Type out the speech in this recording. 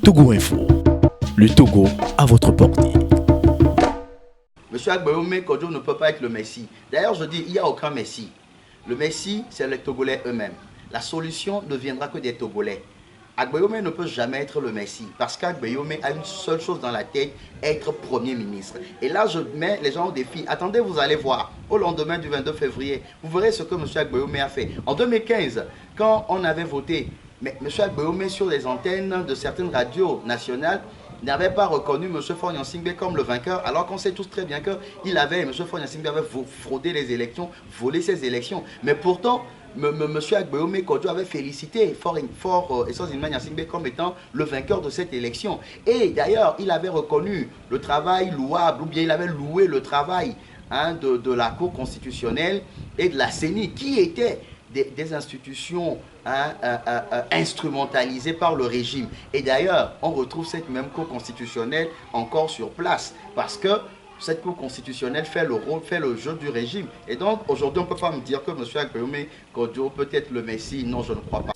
Togo Info, le Togo à votre portée. Monsieur Agbeoumé Kodjo ne peut pas être le Messie. D'ailleurs, je dis, il n'y a aucun Messie. Le Messie, c'est les Togolais eux-mêmes. La solution ne viendra que des Togolais. Agbeoumé ne peut jamais être le Messie parce qu'Agbeoumé a une seule chose dans la tête, être Premier ministre. Et là, je mets les gens au défi. Attendez, vous allez voir, au lendemain du 22 février, vous verrez ce que M. Agbeoumé a fait. En 2015, quand on avait voté, mais M. Agbeoumé sur les antennes de certaines radios nationales n'avait pas reconnu M. Faure Gnassingbé comme le vainqueur, alors qu'on sait tous très bien que M. Faure Gnassingbé avait fraudé les élections, volé ses élections. Mais pourtant, M. Agbeoumé Kodjo avait félicité Faure Gnassingbé comme étant le vainqueur de cette élection. Et d'ailleurs, il avait reconnu le travail louable, ou bien il avait loué le travail de la Cour constitutionnelle et de la CENI, qui était des institutions instrumentalisées par le régime. Et d'ailleurs, on retrouve cette même Cour constitutionnelle encore sur place, parce que cette Cour constitutionnelle fait le jeu du régime. Et donc, aujourd'hui, on ne peut pas me dire que M. Agbeoumé Kodjo peut être le Messie. Non, je ne crois pas.